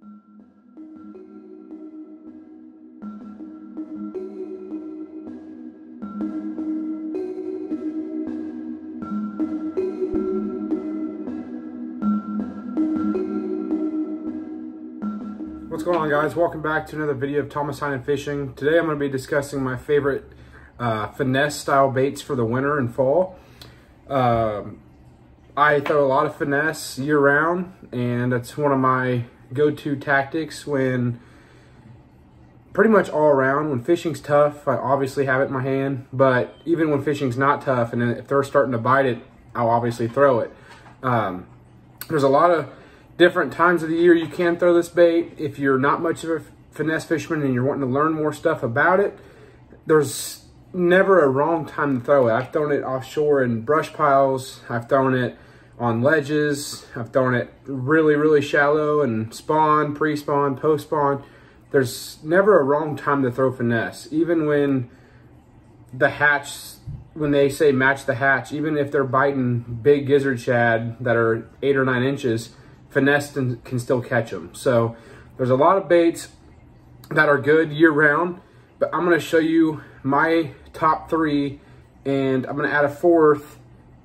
What's going on, guys? Welcome back to another video of Thomas Heinen Fishing. Today I'm going to be discussing my favorite finesse style baits for the winter and fall. I throw a lot of finesse year round, and that's one of my go-to tactics when pretty much all around. When fishing's tough, I obviously have it in my hand, but even when fishing's not tough and if they're starting to bite it, I'll obviously throw it. There's a lot of different times of the year you can throw this bait. If you're not much of a finesse fisherman and you're wanting to learn more stuff about it, there's never a wrong time to throw it. I've thrown it offshore in brush piles. I've thrown it on ledges. I've thrown it really, really shallow and spawn, pre-spawn, post-spawn. There's never a wrong time to throw finesse. Even when the hatch, when they say match the hatch, even if they're biting big gizzard shad that are 8 or 9 inches, finesse can still catch them. So there's a lot of baits that are good year round, but I'm going to show you my top 3, and I'm going to add a 4th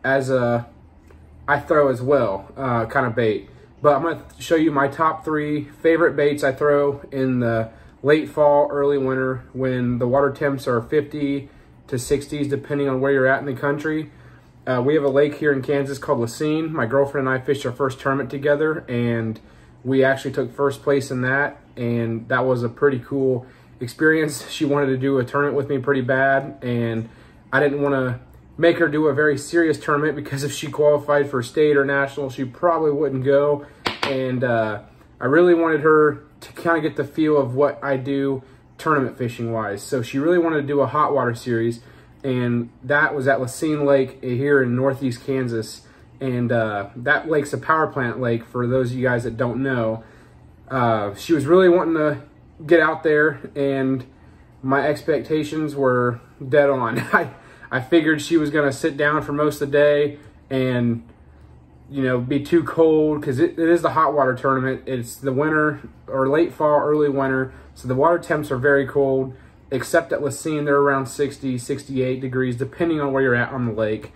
as a I throw as well kind of bait. But I'm going to show you my top 3 favorite baits I throw in the late fall, early winter, when the water temps are 50 to 60s depending on where you're at in the country. We have a lake here in Kansas called Lacine. My girlfriend and I fished our first tournament together, and we actually took first place in that, and that was a pretty cool experience. She wanted to do a tournament with me pretty bad, and I didn't want to make her do a very serious tournament because if she qualified for state or national, she probably wouldn't go, and I really wanted her to kind of get the feel of what I do tournament fishing wise. So she really wanted to do a hot water series, and that was at Lacine Lake here in northeast Kansas. And that lake's a power plant lake for those of you guys that don't know. She was really wanting to get out there, and my expectations were dead on. I figured she was going to sit down for most of the day and, you know, be too cold, because it is the hot water tournament. It's the winter or late fall, early winter, so the water temps are very cold. Except at Lacine, they're around 60, 68 degrees, depending on where you're at on the lake.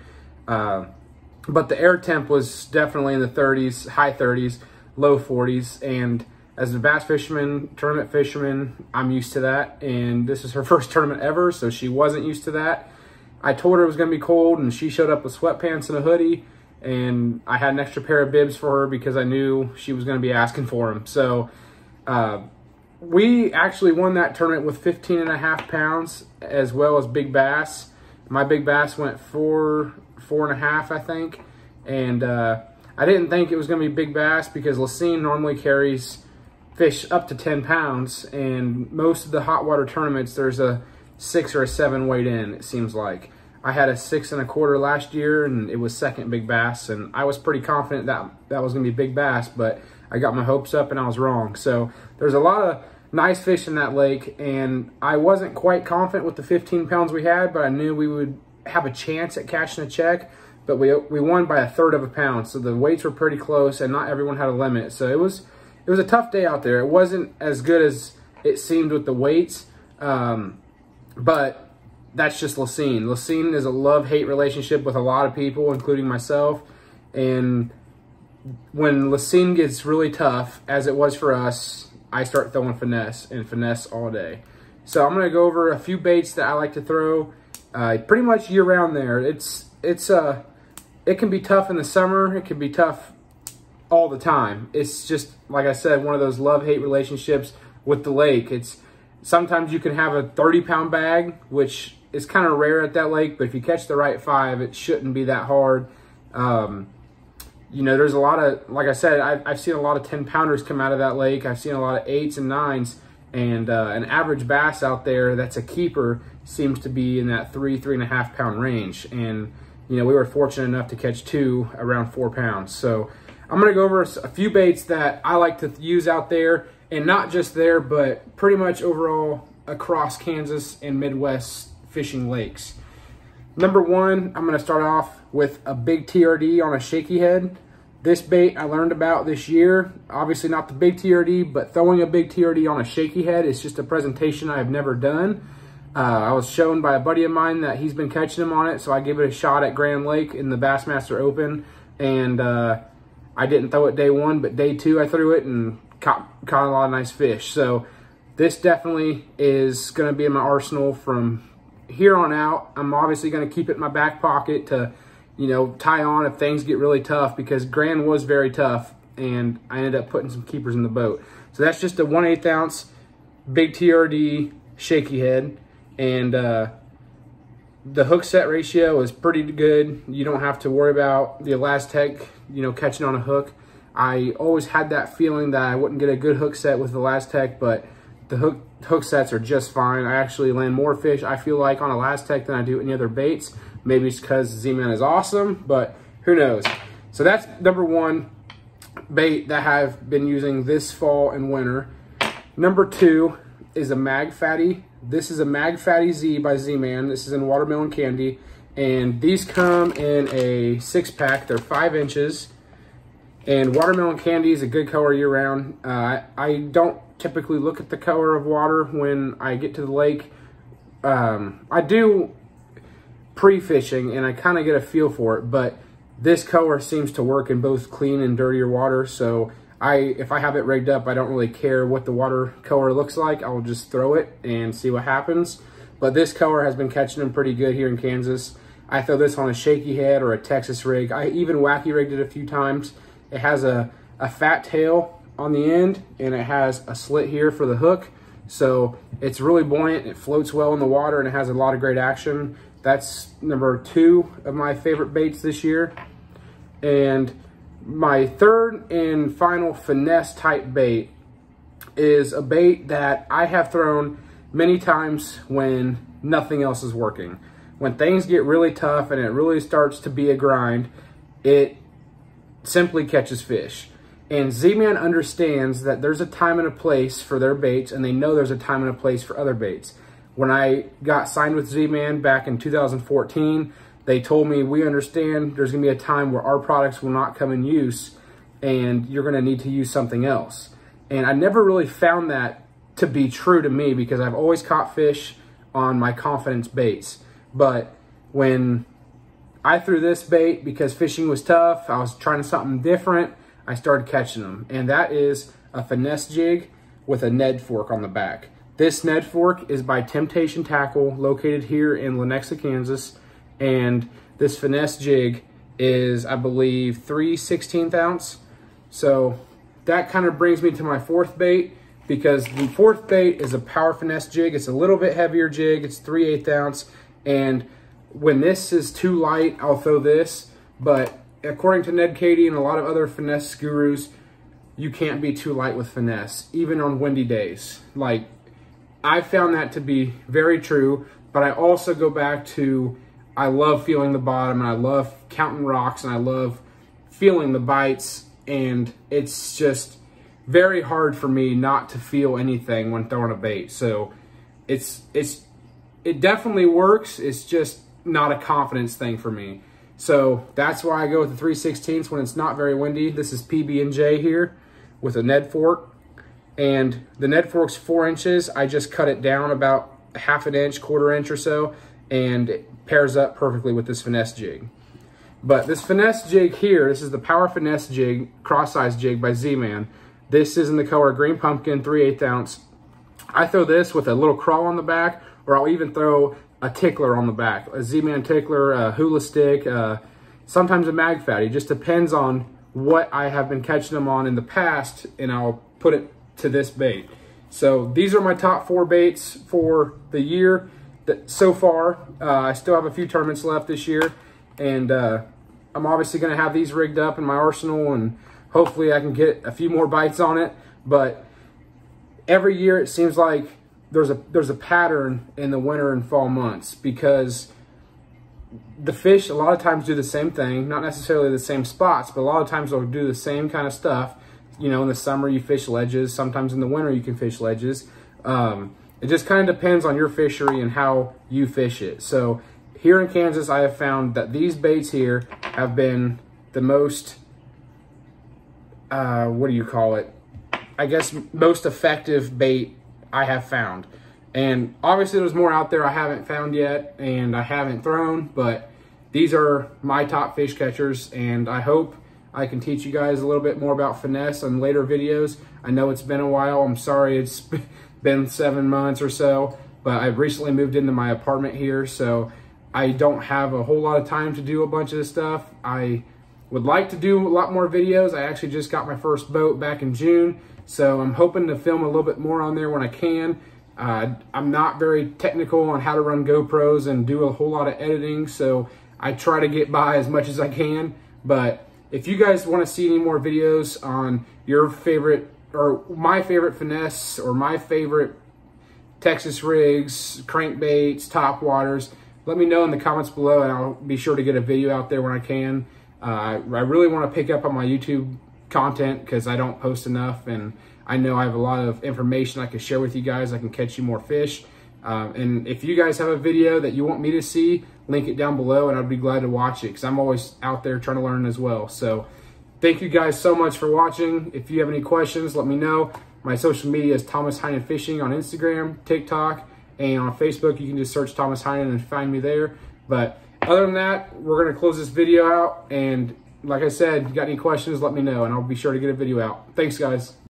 But the air temp was definitely in the 30s, high 30s, low 40s. And as a bass fisherman, tournament fisherman, I'm used to that. And this is her first tournament ever, so she wasn't used to that. I told her it was going to be cold, and she showed up with sweatpants and a hoodie. And I had an extra pair of bibs for her because I knew she was going to be asking for them. So, we actually won that tournament with 15.5 pounds as well as big bass. My big bass went 4.5, I think. And I didn't think it was going to be big bass because Lacine normally carries fish up to 10 pounds. And most of the hot water tournaments, there's a 6 or a 7 weight in, it seems like. I had a 6 1/4 last year, and it was second big bass. And I was pretty confident that that was going to be big bass, but I got my hopes up and I was wrong. So there's a lot of nice fish in that lake, and I wasn't quite confident with the 15 pounds we had, but I knew we would have a chance at catching a check. But we won by 1/3 of a pound, so the weights were pretty close, and not everyone had a limit. So it was a tough day out there. It wasn't as good as it seemed with the weights, but that's just Lacine. Lacine is a love-hate relationship with a lot of people, including myself, and when Lacine gets really tough, as it was for us, I start throwing finesse, and finesse all day. So I'm going to go over a few baits that I like to throw pretty much year-round there. It can be tough in the summer. It can be tough all the time. It's just, like I said, one of those love-hate relationships with the lake. Sometimes you can have a 30-pound bag, which is kind of rare at that lake, but if you catch the right 5, it shouldn't be that hard. You know, there's a lot of, like I said, I've seen a lot of 10-pounders come out of that lake. I've seen a lot of 8s and 9s, and an average bass out there that's a keeper seems to be in that 3.5 pound range. And, you know, we were fortunate enough to catch 2 around 4 pounds. So I'm going to go over a few baits that I like to use out there, and not just there, but pretty much overall across Kansas and Midwest fishing lakes. Number 1, I'm going to start off with a big TRD on a shaky head. This bait I learned about this year. Obviously not the big TRD, but throwing a big TRD on a shaky head is just a presentation I have never done. I was shown by a buddy of mine that he's been catching them on it, so I gave it a shot at Grand Lake in the Bassmaster Open, and I didn't throw it day one, but day two I threw it and caught a lot of nice fish. So this definitely is going to be in my arsenal from here on out. I'm obviously going to keep it in my back pocket to, you know, tie on if things get really tough, because Grand was very tough and I ended up putting some keepers in the boat. So that's just a 1/8 ounce big TRD shaky head. And the hook set ratio is pretty good. You don't have to worry about the Elastec, you know, catching on a hook. I always had that feeling that I wouldn't get a good hook set with the Elastec, but the hook sets are just fine. I actually land more fish, I feel like, on Elastec than I do any other baits. Maybe it's because Z-Man is awesome, but who knows. So that's number one bait that I've been using this fall and winter. Number two is a Mag Fatty. This is a Mag Fatty Z by Z-Man. This is in watermelon candy, and these come in a 6-pack. They're 5 inches, and watermelon candy is a good color year round. I don't typically look at the color of water when I get to the lake. I do pre-fishing and I kind of get a feel for it, but this color seems to work in both clean and dirtier water. So if I have it rigged up, I don't really care what the water color looks like. I'll just throw it and see what happens. But this color has been catching them pretty good here in Kansas. I throw this on a shaky head or a Texas rig. I even wacky rigged it a few times. It has a fat tail on the end, and it has a slit here for the hook. So it's really buoyant, it floats well in the water, and it has a lot of great action. That's number two of my favorite baits this year. And my third and final finesse type bait is a bait that I have thrown many times when nothing else is working. When things get really tough and it really starts to be a grind, it simply catches fish. And Z-Man understands that there's a time and a place for their baits, and they know there's a time and a place for other baits. When I got signed with Z-Man back in 2014, they told me, we understand there's gonna be a time where our products will not come in use and you're gonna need to use something else. And I never really found that to be true to me, because I've always caught fish on my confidence baits. But when I threw this bait, because fishing was tough, I was trying something different, I started catching them. And that is a finesse jig with a Ned fork on the back. This Ned fork is by Temptation Tackle, located here in Lenexa, Kansas. And this finesse jig is, I believe, 3/16 ounce. So that kind of brings me to my fourth bait, because the fourth bait is a power finesse jig. It's a little bit heavier jig. It's 3/8 ounce. And when this is too light, I'll throw this. But according to Ned Cady and a lot of other finesse gurus, you can't be too light with finesse, even on windy days. Like, I found that to be very true, but I also go back to, I love feeling the bottom, and I love counting rocks, and I love feeling the bites, and it's just very hard for me not to feel anything when throwing a bait. So it definitely works. It's just not a confidence thing for me. So that's why I go with the 3/16 when it's not very windy. This is PB&J here with a Ned fork. And the Ned fork's 4 inches. I just cut it down about 1/2 inch, 1/4 inch or so, and it pairs up perfectly with this finesse jig. But this finesse jig here, this is the Power Finesse Jig, cross-size jig by Z-Man. This is in the color Green Pumpkin, 3/8 ounce. I throw this with a little crawl on the back, or I'll even throw a tickler on the back, a Z-Man tickler, a hula stick, sometimes a Mag Fatty. It just depends on what I have been catching them on in the past, and I'll put it to this bait. So these are my top 4 baits for the year so far. I still have a few tournaments left this year, and I'm obviously going to have these rigged up in my arsenal, and hopefully I can get a few more bites on it. But every year it seems like there's a pattern in the winter and fall months, because the fish a lot of times do the same thing, not necessarily the same spots, but a lot of times they'll do the same kind of stuff. You know, in the summer you fish ledges, sometimes in the winter you can fish ledges. It just kind of depends on your fishery and how you fish it. So here in Kansas, I have found that these baits here have been the most what do you call it? I guess most effective bait I have found. And obviously there's more out there I haven't found yet and I haven't thrown, but these are my top fish catchers, and I hope I can teach you guys a little bit more about finesse in later videos. I know it's been a while. I'm sorry it's been 7 months or so, but I've recently moved into my apartment here, so I don't have a whole lot of time to do a bunch of this stuff. I would like to do a lot more videos. I actually just got my first boat back in June, so I'm hoping to film a little bit more on there when I can. I'm not very technical on how to run GoPros and do a whole lot of editing, so I try to get by as much as I can. But if you guys want to see any more videos on your favorite, or my favorite finesse, or my favorite Texas rigs, crankbaits, top waters, let me know in the comments below, and I'll be sure to get a video out there when I can. I really want to pick up on my YouTube content because I don't post enough, and I know I have a lot of information I can share with you guys. I can catch you more fish. And if you guys have a video that you want me to see, link it down below and I'd be glad to watch it because I'm always out there trying to learn as well. So thank you guys so much for watching. If you have any questions, let me know. My social media is Thomas Heinen Fishing on Instagram, TikTok, and on Facebook. You can just search Thomas Heinen and find me there. But other than that, we're going to close this video out. And like I said, if you got any questions, let me know and I'll be sure to get a video out. Thanks, guys.